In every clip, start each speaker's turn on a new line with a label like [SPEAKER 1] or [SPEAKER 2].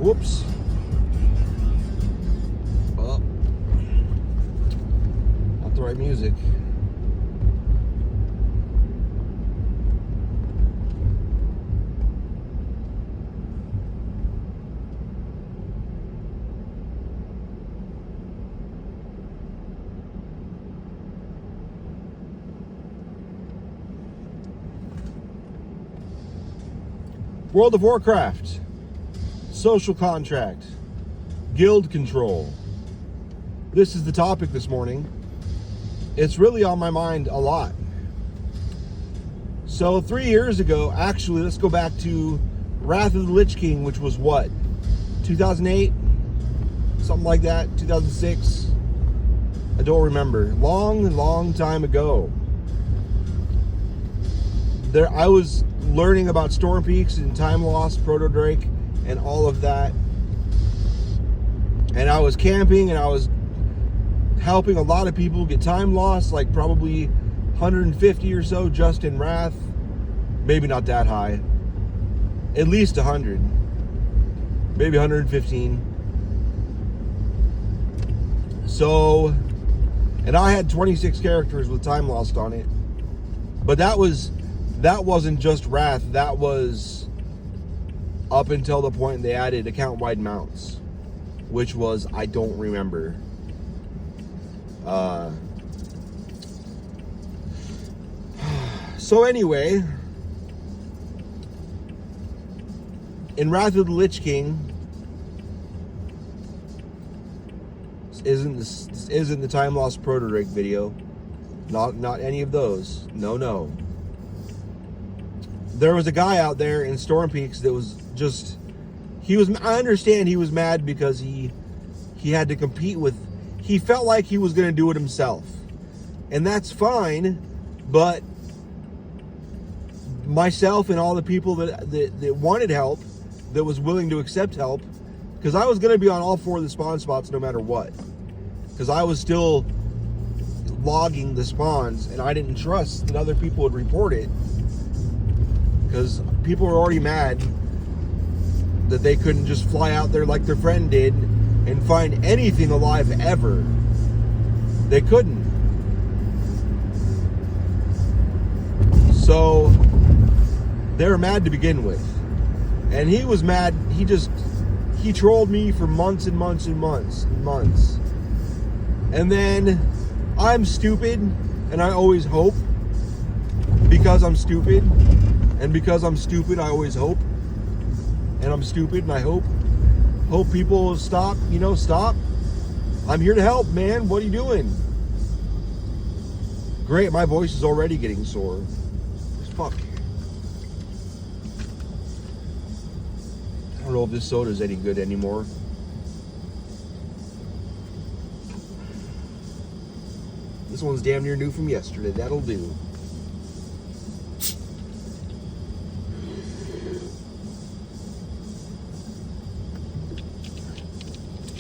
[SPEAKER 1] Whoops. Oh. Not the right music. World of Warcraft, social contract, guild control. This is the topic this morning. It's really on my mind a lot. So 3 years ago, actually, let's go back to Wrath of the Lich King, which was what? 2008? Something like that, 2006? I don't remember. Long time ago. I was learning about Storm Peaks and Time Lost, Proto Drake, and all of that. And I was camping and I was helping a lot of people get Time Lost, like probably 150 or so just in Wrath. Maybe not that high. At least 100. Maybe 115. So, and I had 26 characters with Time Lost on it. But that wasn't just Wrath, that was up until the point they added account-wide mounts, which was, I don't remember. So anyway, in Wrath of the Lich King, this isn't the Time Lost Proto Drake video. Not any of those. No. There was a guy out there in Storm Peaks that was just, I understand he was mad because he had to compete with, he felt like he was going to do it himself. And that's fine, but myself and all the people that wanted help, that was willing to accept help, because I was going to be on all 4 of the spawn spots no matter what. Because I was still logging the spawns, and I didn't trust that other people would report it. Because people were already mad that they couldn't just fly out there like their friend did and find anything alive ever. They couldn't. So they were mad to begin with. And he was mad. He trolled me for months and months and months and months. And then I'm stupid, and I always hope because I'm stupid. And because I'm stupid, I always hope. And I'm stupid, and I hope people will stop, stop. I'm here to help, man. What are you doing? Great, my voice is already getting sore. Fuck. I don't know if this soda's any good anymore. This one's damn near new from yesterday. That'll do.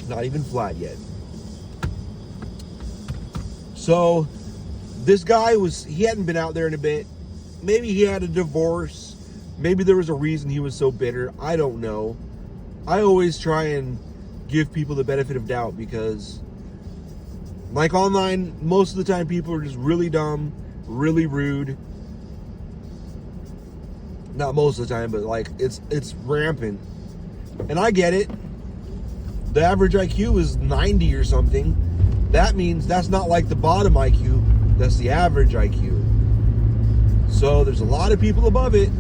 [SPEAKER 1] Not even flat yet. So this guy he hadn't been out there in a bit. Maybe he had a divorce. Maybe there was a reason he was so bitter. I don't know. I always try and give people the benefit of doubt because, like online, most of the time people are just really dumb, really rude. Not most of the time, but like it's rampant. And I get it. The average IQ is 90 or something. That means that's not like the bottom IQ, that's the average IQ. So there's a lot of people above it,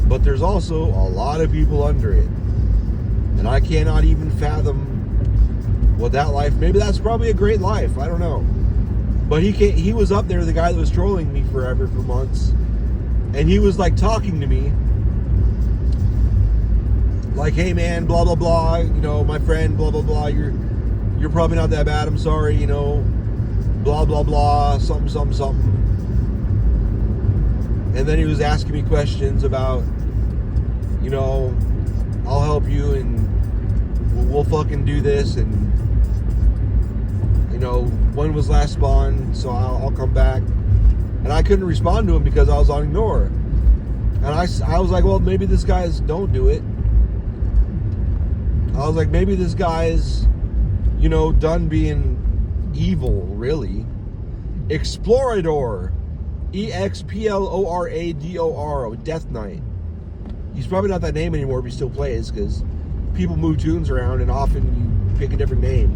[SPEAKER 1] but there's also a lot of people under it. And I cannot even fathom what that life, maybe that's probably a great life, I don't know. But he was up there, the guy that was trolling me for months, and he was like talking to me like, hey man, blah blah blah, my friend, blah blah blah, you're probably not that bad, I'm sorry, blah blah blah, something. And then he was asking me questions about, I'll help you and we'll fucking do this, and when was last spawn, so I'll come back. And I couldn't respond to him because I was on ignore. And I was like, well, maybe this guy's don't do it. I was like, maybe this guy's, done being evil, really. Explorador. Explorador. Death Knight. He's probably not that name anymore, but he still plays, because people move tunes around, and often you pick a different name.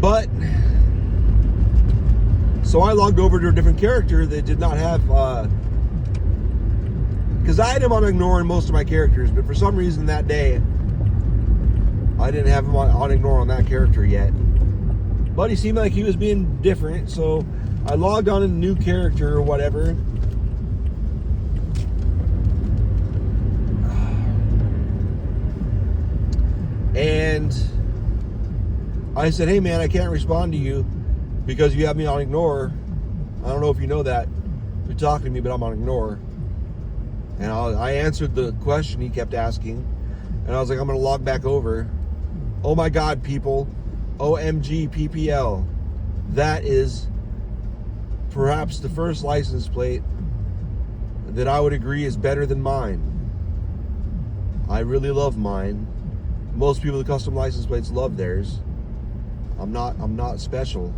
[SPEAKER 1] But, so I logged over to a different character that did not have, because I had him on ignore in most of my characters, but for some reason that day, I didn't have him on ignore on that character yet. But he seemed like he was being different, so I logged on a new character or whatever. And I said, hey man, I can't respond to you because you have me on ignore. I don't know if you know that. You're talking to me, but I'm on ignore. And I answered the question he kept asking. And I was like, I'm going to log back over. Oh my God, people. OMG PPL. That is perhaps the first license plate that I would agree is better than mine. I really love mine. Most people with custom license plates love theirs. I'm not special,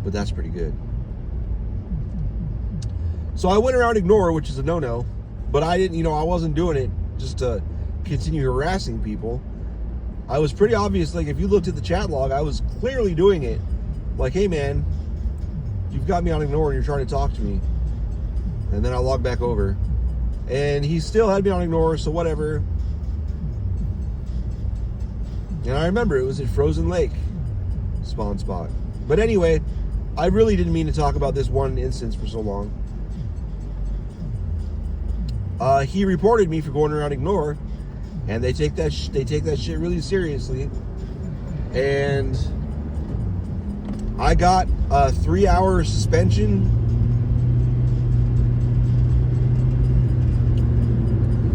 [SPEAKER 1] but that's pretty good. So I went around ignore, which is a no-no, but I didn't, I wasn't doing it just to continue harassing people. I was pretty obvious, like if you looked at the chat log, I was clearly doing it. Like, hey man, you've got me on ignore and you're trying to talk to me. And then I logged back over. And he still had me on ignore, so whatever. And I remember it was at Frozen Lake spawn spot. But anyway, I really didn't mean to talk about this one instance for so long. He reported me for going around ignore, and they take that shit really seriously. And I got a 3-hour suspension.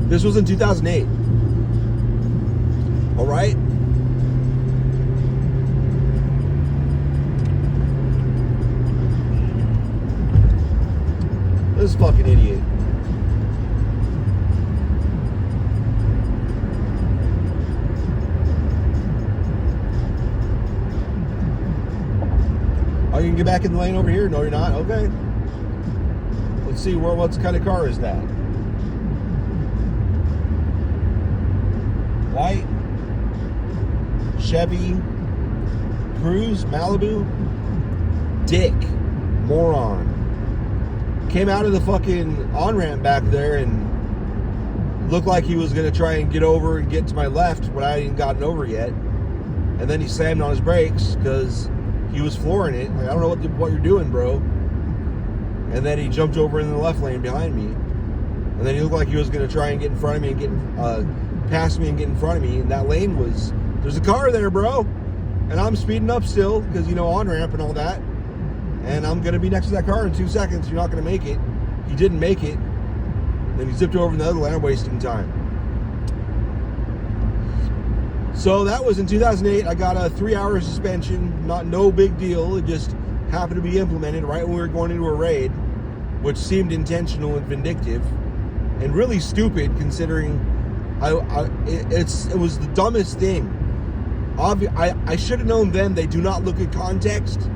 [SPEAKER 1] This was in 2008. All right. This fucking idiot. Are you gonna get back in the lane over here? No, you're not. Okay. Let's see what kind of car is that? White Chevy Cruze Malibu. Dick moron. Came out of the fucking on-ramp back there and looked like he was going to try and get over and get to my left when I hadn't gotten over yet. And then he slammed on his brakes because he was flooring it. Like, I don't know what you're doing, bro. And then he jumped over in the left lane behind me. And then he looked like he was going to try and get in front of me and get past me and get in front of me. And that lane was, there's a car there, bro. And I'm speeding up still because, on-ramp and all that. And I'm going to be next to that car in 2 seconds. You're not going to make it. He didn't make it. Then he zipped over in the other lane, wasting time. So that was in 2008. I got a 3-hour suspension. No big deal. It just happened to be implemented right when we were going into a raid, which seemed intentional and vindictive and really stupid considering it was the dumbest thing. I should have known then they do not look at context.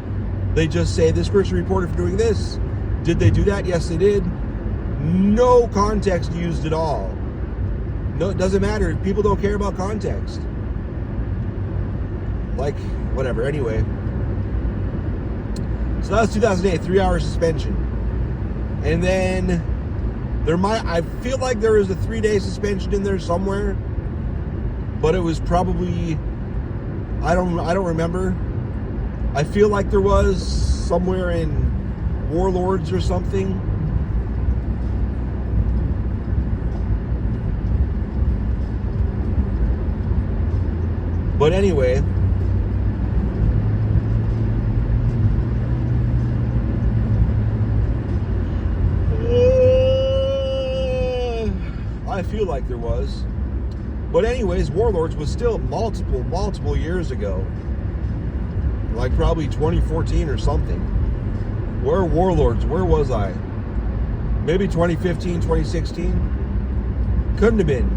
[SPEAKER 1] They just say, this person reported for doing this. Did they do that? Yes, they did. No context used at all. No, it doesn't matter. People don't care about context. Like, whatever. Anyway. So that was 2008, 3-hour suspension. And then I feel like there was a 3-day suspension in there somewhere. But it was probably, I don't remember. I feel like there was somewhere in Warlords or something. But anyway, I feel like there was. But anyways, Warlords was still multiple years ago. Like probably 2014 or something. Where Warlords? Where was I? Maybe 2015, 2016. Couldn't have been.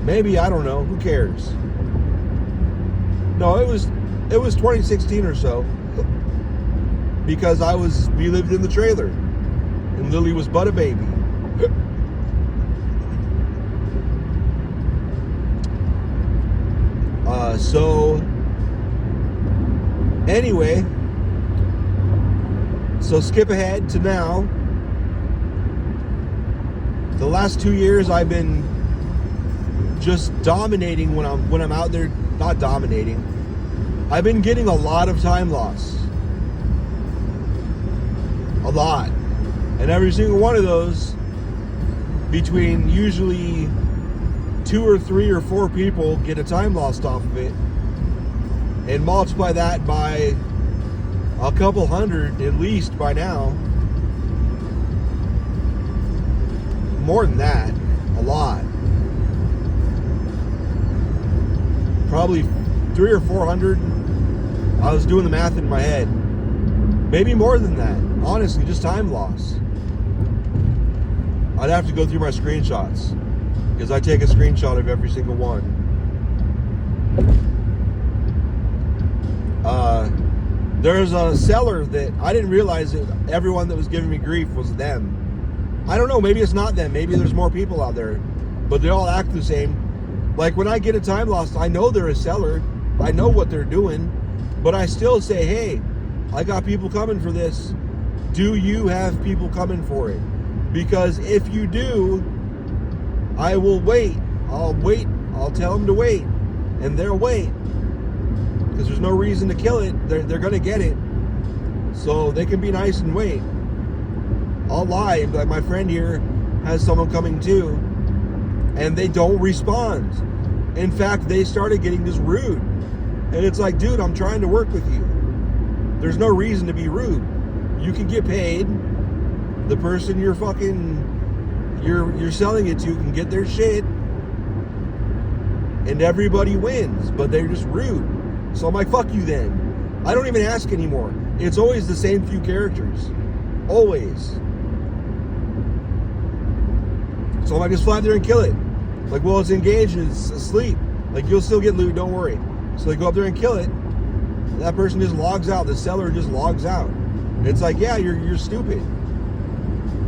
[SPEAKER 1] Maybe, I don't know. Who cares? No, it was 2016 or so. Because we lived in the trailer. And Lily was but a baby. So anyway, so skip ahead to now. The last 2 years I've been just dominating when I'm out there. Not dominating. I've been getting a lot of time loss. A lot. And every single one of those, between usually 2 or 3 or 4 people get a time lost off of it, and multiply that by a couple hundred at least by now. More than that, a lot. Probably 300 or 400. I was doing the math in my head. Maybe more than that. Honestly, just time loss. I'd have to go through my screenshots, because I take a screenshot of every single one. There's a seller that I didn't realize that everyone that was giving me grief was them. I don't know, maybe it's not them. Maybe there's more people out there, but they all act the same. Like when I get a time loss, I know they're a seller. I know what they're doing, but I still say, hey, I got people coming for this. Do you have people coming for it? Because if you do, I will wait. I'll wait. I'll tell them to wait, and they'll wait. Because there's no reason to kill it. They're going to get it. So they can be nice and wait. I'll lie. Like my friend here has someone coming too, and they don't respond. In fact, they started getting just rude. And it's like, dude, I'm trying to work with you. There's no reason to be rude. You can get paid. The person you're selling it to can get their shit, and everybody wins, but they're just rude. So I'm like, fuck you then. I don't even ask anymore. It's always the same few characters. Always. So I'm like, just fly up there and kill it. Like, well, it's engaged and it's asleep. Like, you'll still get loot, don't worry. So they go up there and kill it. And that person just logs out. The seller just logs out. And it's like, yeah, you're stupid.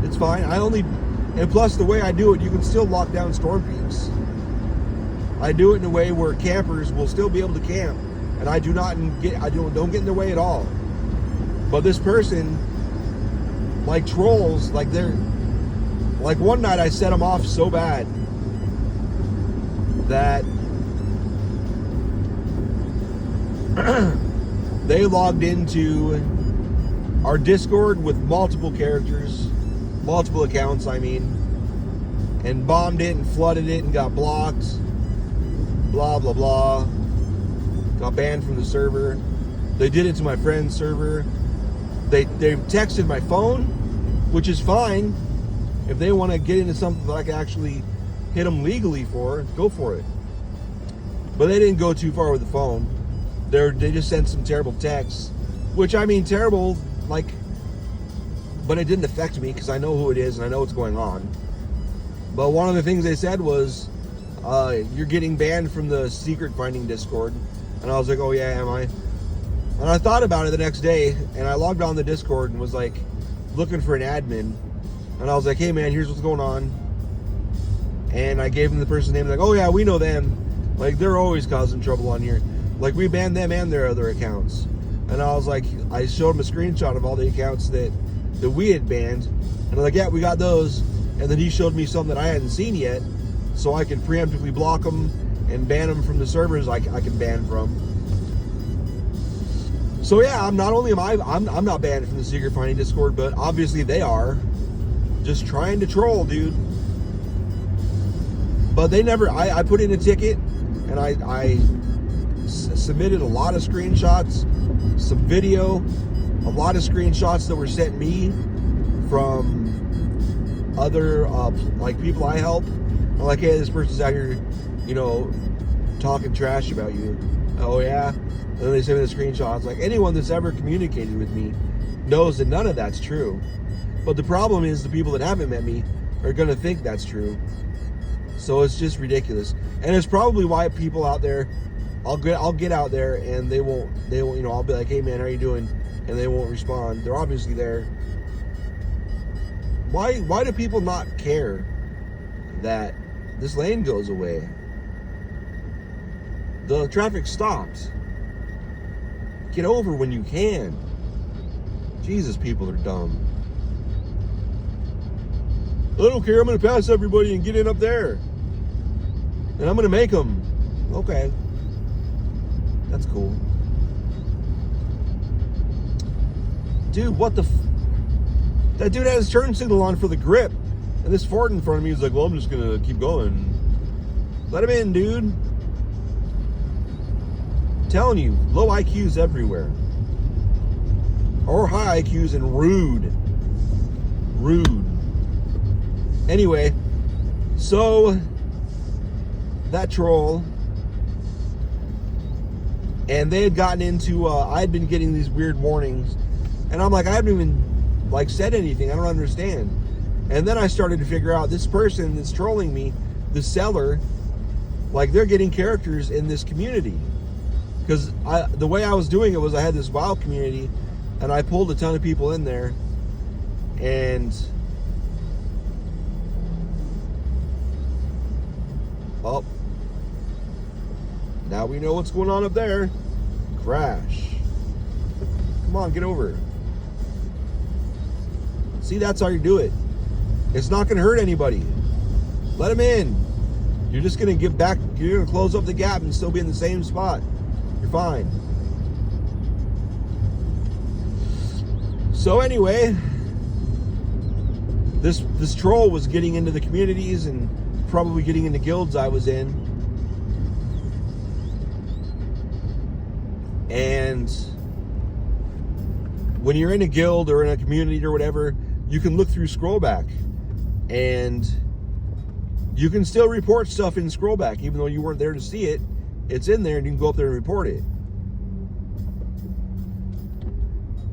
[SPEAKER 1] It's fine. And plus the way I do it, you can still lock down storm peaks. I do it in a way where campers will still be able to camp, and I don't get in their way at all. But this person, like trolls, like one night I set them off so bad that they logged into our Discord with multiple characters, multiple accounts, and bombed it and flooded it and got blocked, blah, blah, blah. Got banned from the server. They did it to my friend's server. They texted my phone, which is fine. If they want to get into something that I can actually hit them legally for, go for it. But they didn't go too far with the phone. They just sent some terrible texts, which terrible, but it didn't affect me because I know who it is and I know what's going on. But one of the things they said was, you're getting banned from the secret finding Discord. And I was like, oh yeah, am I? And I thought about it the next day, and I logged on the Discord and was like, looking for an admin. And I was like, hey man, here's what's going on. And I gave them the person's name, like, oh yeah, we know them. Like, they're always causing trouble on here. Like, we banned them and their other accounts. And I was like, I showed them a screenshot of all the accounts that we had banned. And I'm like, yeah, we got those. And then he showed me some that I hadn't seen yet, so I could preemptively block them and ban them from the servers I can ban from. So yeah, I'm not banned from the secret finding Discord, but obviously they are. Just trying to troll, dude. But they never, I put in a ticket, and I submitted a lot of screenshots, some video, a lot of screenshots that were sent me from other people I help. I'm like, hey, this person's out here, talking trash about you. Oh yeah? And then they send me the screenshots. Like, anyone that's ever communicated with me knows that none of that's true. But the problem is the people that haven't met me are going to think that's true. So it's just ridiculous, and it's probably why people out there, I'll get out there and they won't, you know, I'll be like, hey man, how you doing? And they won't respond. They're obviously there. Why do people not care that this lane goes away? The traffic stops. Get over when you can. Jesus, people are dumb. I don't care, I'm gonna pass everybody and get in up there. And I'm gonna make them. Okay. That's cool. Dude, what the that dude had his turn signal on for the grip. And this Ford in front of me is like, well, I'm just gonna keep going. Let him in, dude. I'm telling you, low IQs everywhere. Or high IQs and rude. Rude. Anyway, so that troll, and they had gotten into, I'd been getting these weird warnings, and I'm like, I haven't even, like, said anything. I don't understand. And then I started to figure out this person that's trolling me, the seller, like, they're getting characters in this community. Because the way I was doing it was I had this WoW community, and I pulled a ton of people in there, and oh, now we know what's going on up there. Crash. Come on, get over. See, that's how you do it. It's not going to hurt anybody. Let them in. You're just going to give back. You're going to close up the gap and still be in the same spot. You're fine. So anyway, this troll was getting into the communities and probably getting into guilds I was in. And when you're in a guild or in a community or whatever, you can look through scrollback and you can still report stuff in scrollback even though you weren't there to see it. It's in there and you can go up there and report it.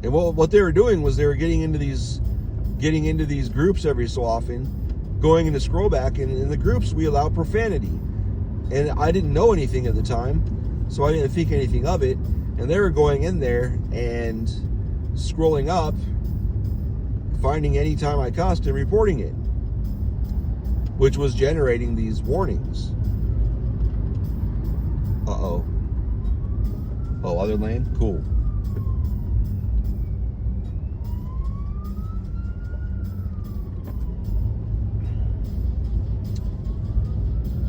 [SPEAKER 1] And what they were doing was they were getting into these groups every so often, going into scrollback, and in the groups we allow profanity. And I didn't know anything at the time, so I didn't think anything of it. And they were going in there and scrolling up, finding any time I cussed and reporting it, which was generating these warnings. Uh-oh. Oh, other lane? Cool.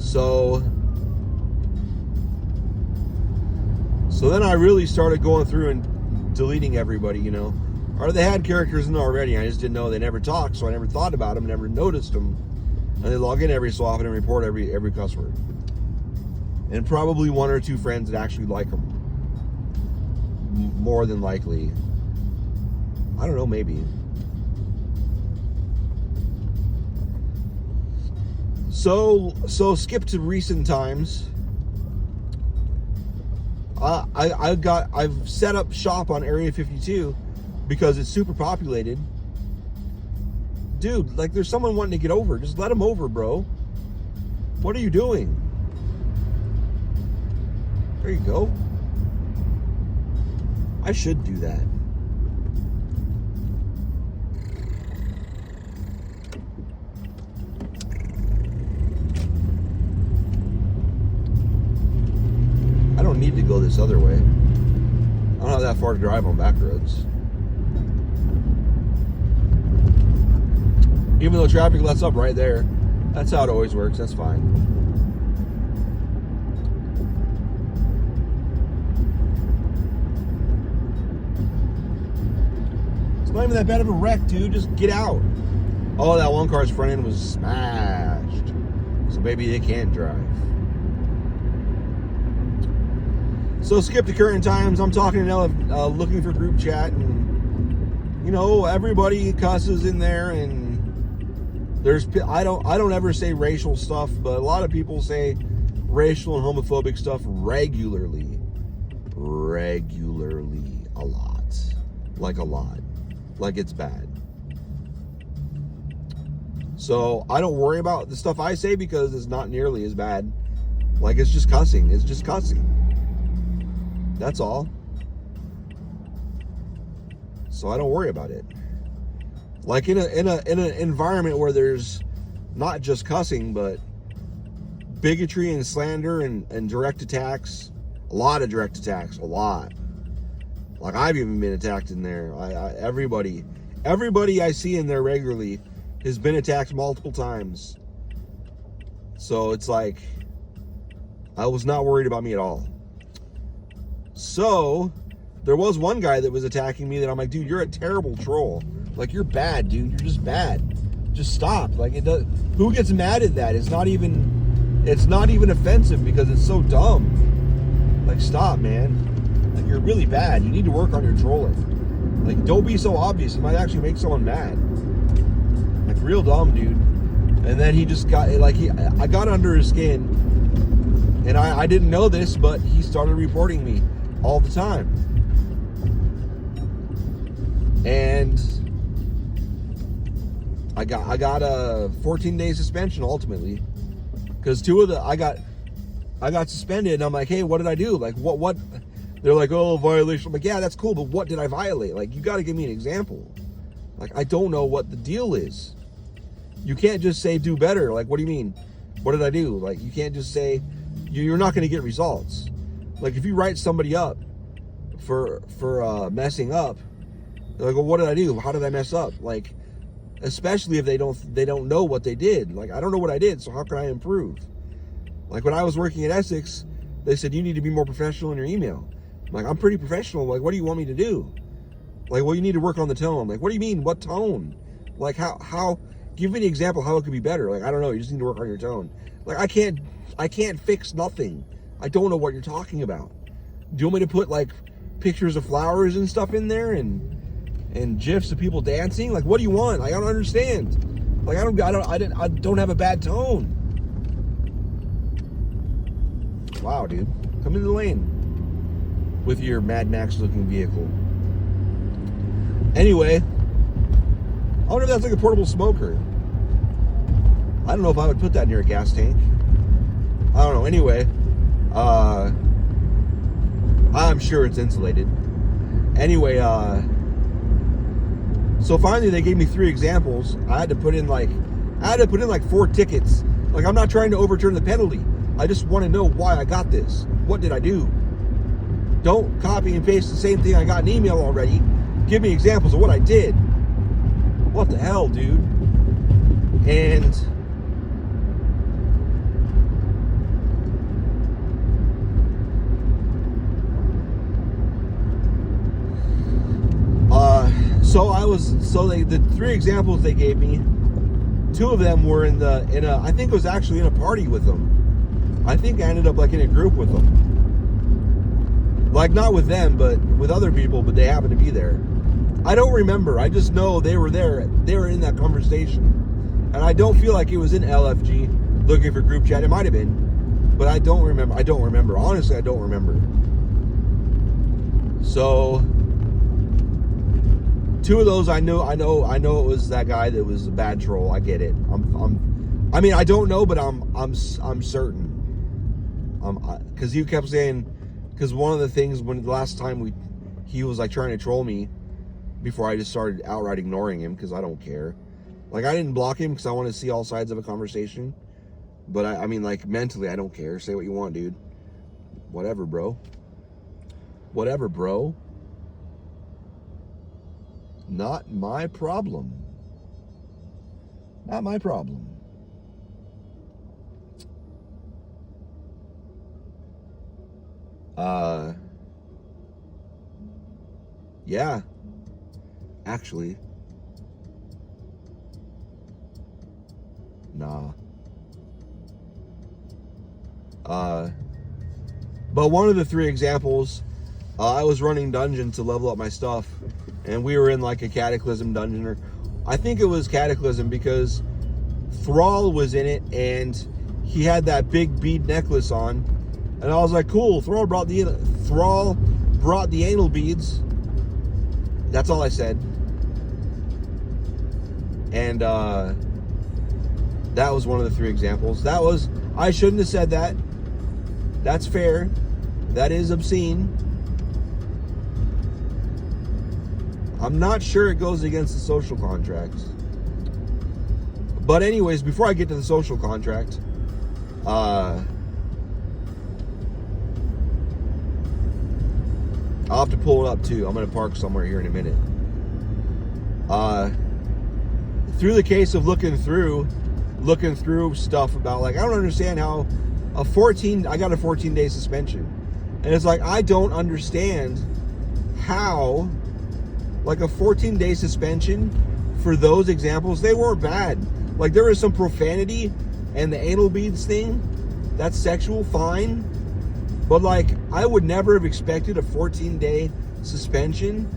[SPEAKER 1] So then I really started going through and deleting everybody, you know. Or they had characters in already. I just didn't know they never talked, so I never thought about them, never noticed them. And they log in every so often and report every cuss word. And probably one or two friends that actually like them. More than likely. I don't know, maybe. So skip to recent times. I've set up shop on Area 52 because it's super populated. Dude, like there's someone wanting to get over. Just let them over, bro. What are you doing? There you go. I should do that. I don't need to go this other way. I don't have that far to drive on back roads. Even though traffic lets up right there. That's how it always works. That's fine. It's not even that bad of a wreck, dude. Just get out. Oh, that one car's front end was smashed. So maybe they can't drive. So skip to current times. I'm talking to looking for group chat, and you know everybody cusses in there, and I don't ever say racial stuff, but a lot of people say racial and homophobic stuff regularly, a lot, like it's bad. So I don't worry about the stuff I say because it's not nearly as bad. Like, it's just cussing. It's just cussing. That's all. So I don't worry about it. Like, in an environment where there's not just cussing, but bigotry and slander and direct attacks, a lot of direct attacks, a lot. Like, I've even been attacked in there. Everybody I see in there regularly has been attacked multiple times. So it's like, I was not worried about me at all. So there was one guy that was attacking me that I'm like, dude, you're a terrible troll. Like, you're bad, dude. You're just bad. Just stop. Like, it does. Who gets mad at that? It's not even offensive because it's so dumb. Like, stop, man. Like, you're really bad. You need to work on your trolling. Like, don't be so obvious. It might actually make someone mad. Like, real dumb, dude. And then he just got, like, I got under his skin. And I didn't know this, but he started reporting me all the time. And I got a 14-day suspension ultimately. Because I got suspended, and I'm like, hey, what did I do? Like, what? They're like, oh, violation. I'm like, yeah, that's cool, but what did I violate? Like, you got to give me an example. Like, I don't know what the deal is. You can't just say do better. Like, what do you mean? What did I do? Like, you can't just say, you're not going to get results. Like, if you write somebody up for messing up, they're like, well, what did I do? How did I mess up? Like, especially if they don't know what they did. Like, I don't know what I did, so how can I improve? Like, when I was working at Essex, they said, you need to be more professional in your email. I'm like, I'm pretty professional. Like, what do you want me to do? Like, well, you need to work on the tone. Like, what do you mean? What tone? Like, how, give me an example how it could be better. Like, I don't know. You just need to work on your tone. Like, I can't fix nothing. I don't know what you're talking about. Do you want me to put, like, pictures of flowers and stuff in there and GIFs of people dancing? Like, what do you want? Like, I don't understand. Like, I don't have a bad tone. Wow, dude. Come into the lane with your Mad Max looking vehicle. Anyway, I wonder if that's like a portable smoker. I don't know if I would put that near a gas tank. I don't know. Anyway, I'm sure it's insulated. Anyway, so finally they gave me 3 examples. I had to put in like 4 tickets. Like, I'm not trying to overturn the penalty. I just want to know why I got this. What did I do? Don't copy and paste the same thing I got in email already. Give me examples of what I did. What the hell, dude? And the 3 examples they gave me, 2 of them were in a I think it was actually in a party with them. I think I ended up like in a group with them. Like, not with them, but with other people, but they happened to be there. I don't remember. I just know they were there. They were in that conversation. And I don't feel like it was in LFG looking for group chat. It might have been, but I don't remember. Honestly, I don't remember. So 2 of those I know it was that guy that was a bad troll. I get it. I mean, I don't know, but I'm certain. Because he kept saying, because one of the things when the last time he was like trying to troll me before I just started outright ignoring him because I don't care. Like, I didn't block him because I want to see all sides of a conversation. But I mean, like, mentally, I don't care. Say what you want, dude. Whatever, bro. Whatever, bro. Not my problem. Not my problem. Yeah. Actually. Nah. But one of the 3 examples, I was running dungeon to level up my stuff, and we were in like a Cataclysm dungeon, or I think it was Cataclysm because Thrall was in it, and he had that big bead necklace on, and I was like, cool, Thrall brought the anal beads. That's all I said. And That was one of the 3 examples. I shouldn't have said that. That's fair. That is obscene. I'm not sure it goes against the social contract. But anyways, before I get to the social contract, I'll have to pull it up too. I'm going to park somewhere here in a minute. Through the case of looking through stuff about, like, I don't understand how I got a 14-day suspension. And it's like, I don't understand how, like, a 14-day suspension for those examples, they weren't bad. Like, there was some profanity and the anal beads thing, that's sexual, fine. But, like, I would never have expected a 14-day suspension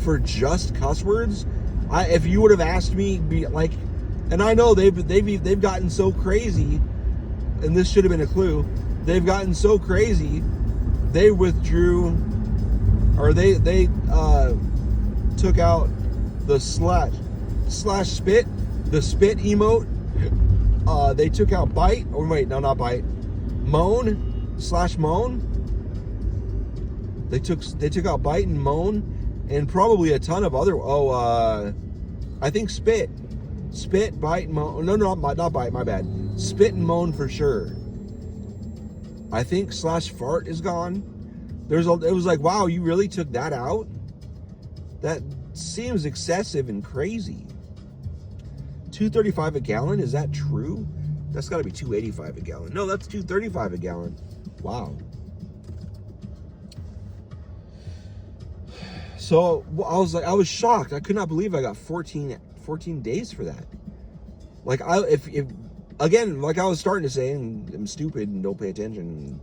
[SPEAKER 1] for just cuss words. If you would have asked me, and I know they've gotten so crazy, and this should have been a clue. They've gotten so crazy, they withdrew, or they took out the slash spit, the spit emote. They took out bite, or wait, no, not bite, moan / moan. They took out bite and moan, and probably a ton of other. I think spit, bite, moan. No, not bite. My bad. Spit and moan for sure. I think / fart is gone. It was like, wow, you really took that out? That seems excessive and crazy. $2.35 a gallon, is that true? That's got to be $2.85 a gallon. No, that's $2.35 a gallon. Wow. So I was shocked. I could not believe I got 14 days for that. Like, if again, like I was starting to say, and I'm stupid and don't pay attention,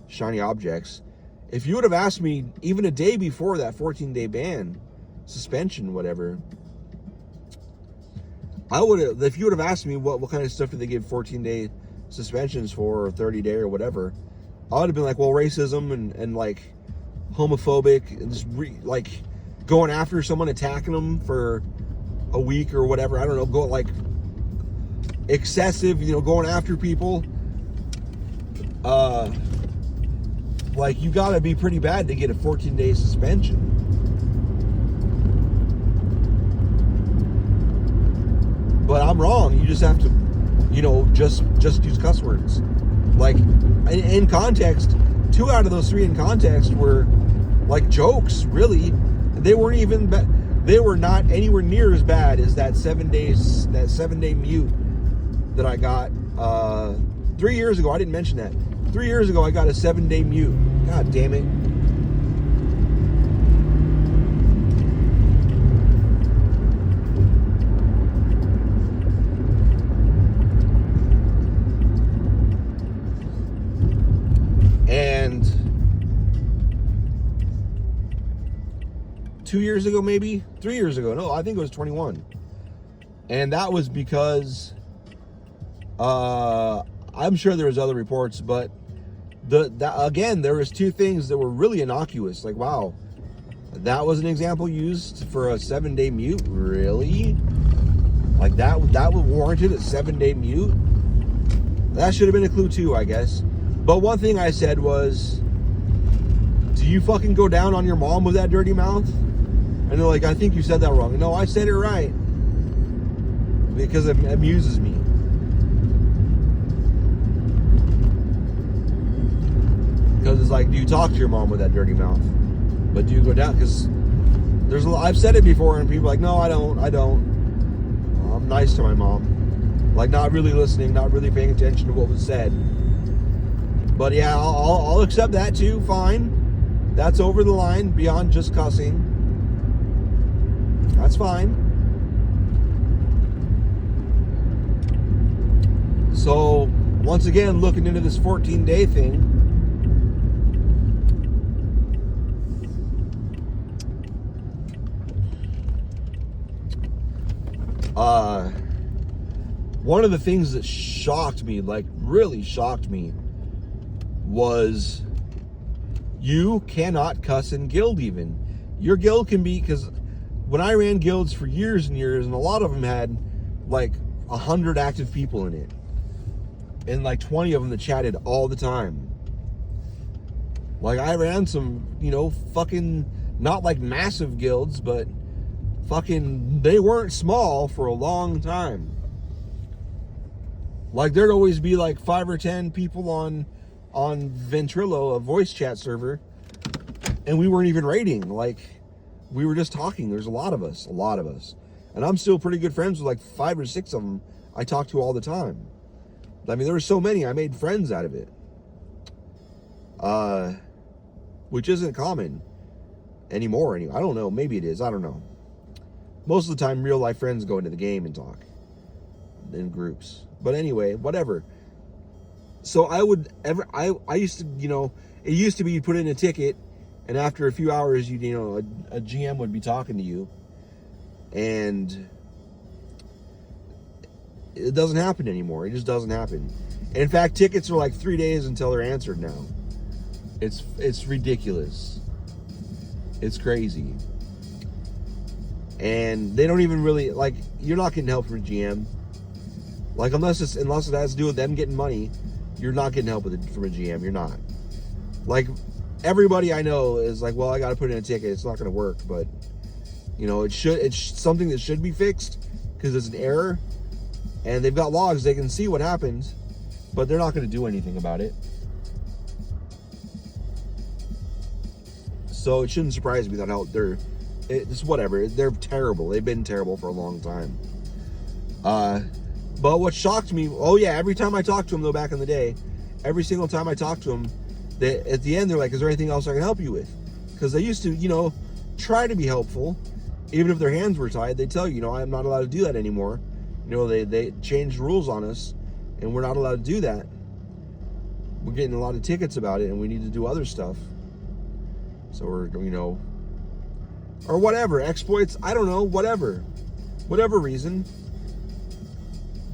[SPEAKER 1] shiny objects. If you would have asked me even a day before that 14-day ban, suspension, whatever, I would have. If you would have asked me what kind of stuff do they give 14-day suspensions for, or 30-day or whatever, I would have been like, well, racism and like homophobic and just like going after someone, attacking them for a week or whatever. I don't know. Go like excessive, going after people. Like, you gotta be pretty bad to get a 14-day suspension. But I'm wrong. You just have to, just use cuss words. Like, in context, 2 out of those 3 in context were like jokes, really. They were not anywhere near as bad as that 7-day mute that I got 3 years ago. I didn't mention that. 3 years ago, I got a 7-day mute. God damn it. And 2 years ago, maybe 3 years ago. No, I think it was 21. And that was because I'm sure there was other reports, but again, there was 2 things that were really innocuous. Like, wow, that was an example used for a 7-day mute. Really? Like, that warranted a 7-day mute? That should have been a clue too, I guess. But one thing I said was, do you fucking go down on your mom with that dirty mouth? And they're like, I think you said that wrong. No, I said it right. Because it amuses me. Because it's like, do you talk to your mom with that dirty mouth? But do you go down? Because I've said it before, and people are like, no, I don't. I'm nice to my mom. Like, not really listening, not really paying attention to what was said. But yeah, I'll accept that too. Fine. That's over the line, beyond just cussing. That's fine. So, once again, looking into this 14-day thing, one of the things that shocked me, like really shocked me, was you cannot cuss in guild even. Your guild can be, because when I ran guilds for years and years, and a lot of them had like 100 active people in it, and like 20 of them that chatted all the time. Like, I ran some, fucking, not like massive guilds, but fucking, they weren't small for a long time. Like, there'd always be like 5 or 10 people on Ventrilo, a voice chat server, and we weren't even raiding. Like, we were just talking. There's a lot of us. And I'm still pretty good friends with like 5 or 6 of them I talk to all the time. I mean, there were so many, I made friends out of it. Which isn't common anymore. I don't know. Maybe it is. I don't know. Most of the time, real life friends go into the game and talk in groups. But anyway, whatever. So I used to, it used to be you put in a ticket, and after a few hours, a GM would be talking to you, and it doesn't happen anymore. It just doesn't happen. And in fact, tickets are like 3 days until they're answered now. It's ridiculous. It's crazy. And they don't even really, like, you're not getting help from a GM. Like, unless it has to do with them getting money, you're not getting help from a GM. You're not. Like, everybody I know is like, well, I got to put in a ticket. It's not going to work, but it's something that should be fixed because it's an error, and they've got logs. They can see what happened, but they're not going to do anything about it. So it shouldn't surprise me that it's whatever. They're terrible. They've been terrible for a long time. But what shocked me, every time I talked to them, though, back in the day, every single time I talked to them, at the end, they're like, is there anything else I can help you with? Because they used to, try to be helpful. Even if their hands were tied, they tell you, I'm not allowed to do that anymore. They changed rules on us, and we're not allowed to do that. We're getting a lot of tickets about it, and we need to do other stuff. So we're, or whatever, exploits, I don't know, whatever reason.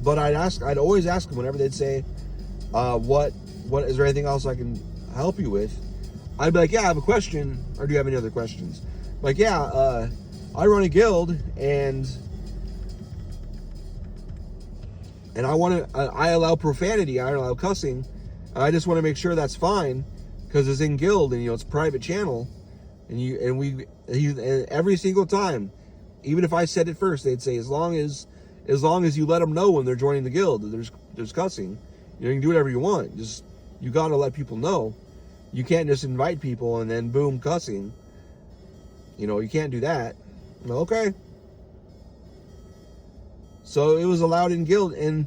[SPEAKER 1] But I'd always ask them whenever they'd say, what is there anything else I can help you with? I'd be like, yeah, I have a question, or do you have any other questions? Like, yeah, I run a guild, and I allow profanity, I allow cussing. I just want to make sure that's fine, because it's in guild, and it's a private channel, and every single time, even if I said it first, they'd say, as long as you let them know when they're joining the guild that there's cussing, you can do whatever you want. Just, you got to let people know. You can't just invite people and then boom, cussing. You can't do that. Okay. So it was allowed in guild, and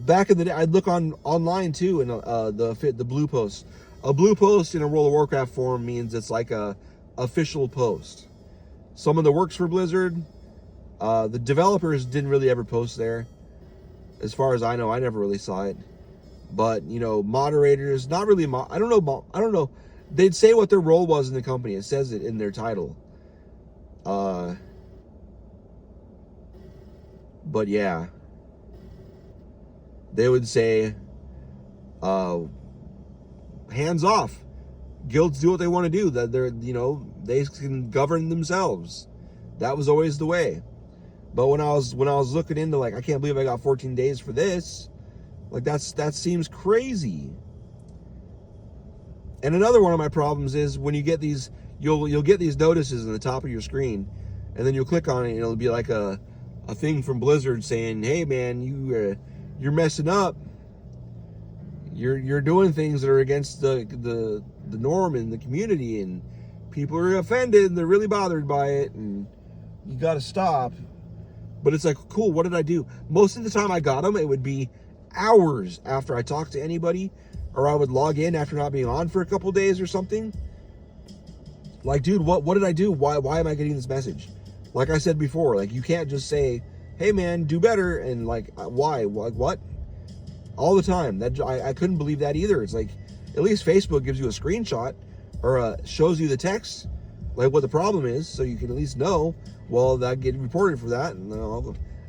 [SPEAKER 1] back in the day, I'd look online too, and the blue post. A blue post in a World of Warcraft forum means it's like a official post. Someone that works for Blizzard, the developers didn't really ever post there. As far as I know, I never really saw it. But moderators, not really. I don't know. They'd say what their role was in the company. It says it in their title. But yeah, they would say, hands off. Guilds do what they want to do. That they can govern themselves. That was always the way. But when I was looking into, like, I can't believe I got 14 days for this. Like, that seems crazy. And another one of my problems is when you get these, you'll get these notices in the top of your screen, and then you'll click on it, and it'll be like a thing from Blizzard saying, "Hey man, you're messing up. You're doing things that are against the norm in the community, and people are offended, and they're really bothered by it, and you got to stop." But it's like, cool, what did I do? Most of the time I got them, it would be hours after I talked to anybody, or I would log in after not being on for a couple days or something. Like, dude, what did I do? Why am I getting this message? Like I said before, like, you can't just say, "Hey man, do better," and like, why? Like, what? All the time. That I couldn't believe that either. It's like, at least Facebook gives you a screenshot or shows you the text, like what the problem is, so you can at least know. Well, that get reported for that, and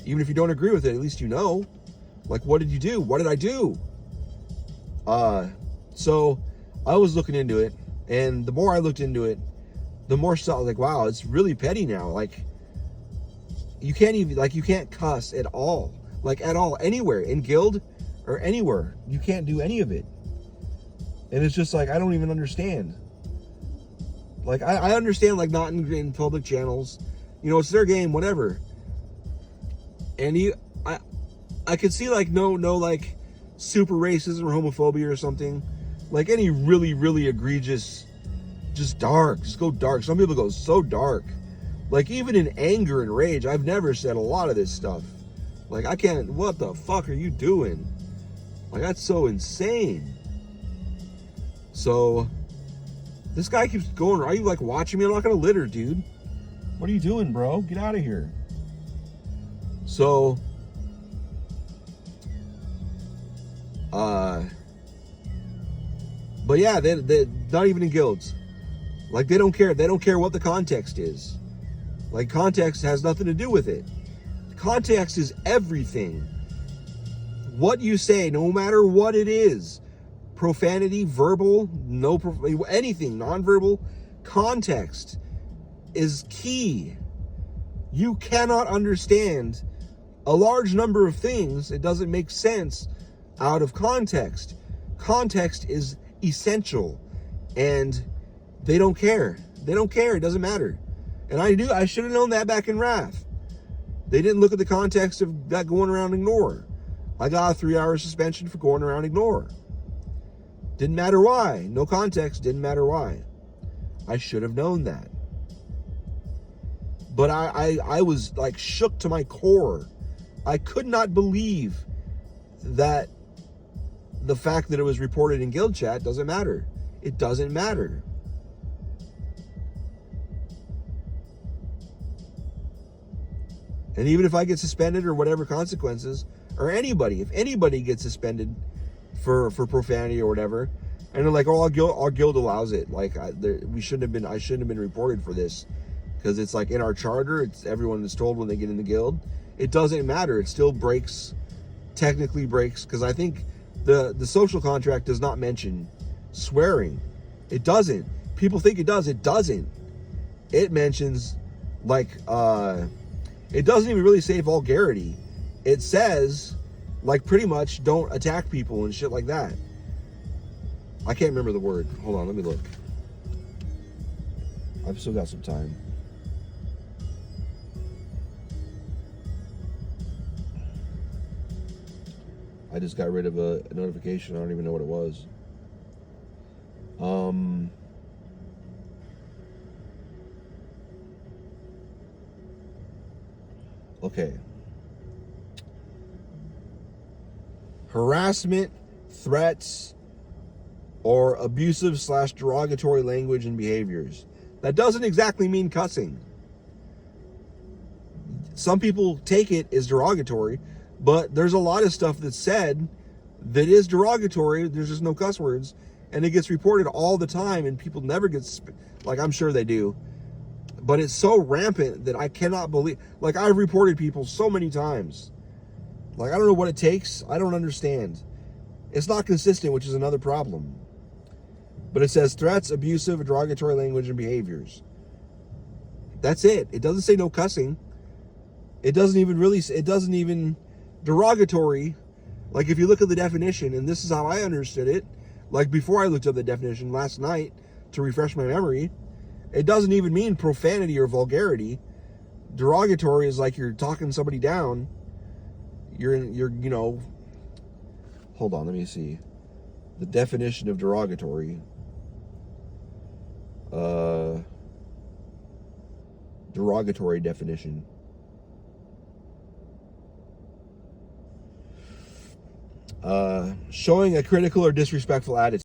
[SPEAKER 1] even if you don't agree with it, at least you know. Like, what did you do? What did I do? So I was looking into it, and the more I looked into it, the more stuff, like, wow, it's really petty now. Like, you can't cuss at all. like at all, anywhere, in guild or anywhere. You can't do any of it. And it's just like, I don't even understand. Like, I understand, like, not in public channels. You know, it's their game, whatever. And I could see, like, no, like, super racism or homophobia or something. Like, any really, really egregious, just dark. Just go dark. Some people go so dark. Like, even in anger and rage, I've never said a lot of this stuff. Like, I can't, what the fuck are you doing? Like, that's so insane. So, this guy keeps going. Are you, like, watching me? I'm not going to litter, dude. What are you doing, bro? Get out of here. So, but yeah, they're not even in guilds. Like, they don't care. They don't care what the context is. Like, context has nothing to do with it. Context is everything. What you say, no matter what it is, profanity, verbal, anything, nonverbal, context is key. You cannot understand a large number of things. It doesn't make sense out of context. Context is essential, and they don't care. They don't care. It doesn't matter. And I should have known that back in Wrath. They didn't look at the context of that going around ignore. I got a 3-hour suspension for going around ignore. Didn't matter why. No context, didn't matter why. I should have known that. But I was like shook to my core. I could not believe that the fact that it was reported in guild chat doesn't matter. It doesn't matter. And even if I get suspended or whatever consequences, or anybody, if anybody gets suspended for profanity or whatever, and they're like, oh, our guild allows it. Like, I shouldn't have been reported for this, because it's like in our charter. It's everyone is told when they get in the guild. It doesn't matter. It still technically breaks, because I think the social contract does not mention swearing. It doesn't. People think it does. It doesn't. It mentions like it doesn't even really say vulgarity. It says, like, pretty much don't attack people and shit like that. I can't remember the word. Hold on, let me look. I've still got some time. I just got rid of a notification. I don't even know what it was. Okay. Harassment, threats, or abusive/derogatory language and behaviors. That doesn't exactly mean cussing. Some people take it as derogatory, but there's a lot of stuff that's said that is derogatory. There's just no cuss words, and it gets reported all the time, and people never get, like, I'm sure they do, but it's so rampant that I cannot believe, like, I've reported people so many times. Like, I don't know what it takes. I don't understand. It's not consistent, which is another problem. But it says threats, abusive, derogatory language, and behaviors. That's it. It doesn't say no cussing. It doesn't even derogatory. Like, if you look at the definition, and this is how I understood it, like before I looked up the definition last night to refresh my memory, it doesn't even mean profanity or vulgarity. Derogatory is like you're talking somebody down. You're you know, hold on, let me see. The definition of derogatory. Derogatory definition. Showing a critical or disrespectful attitude.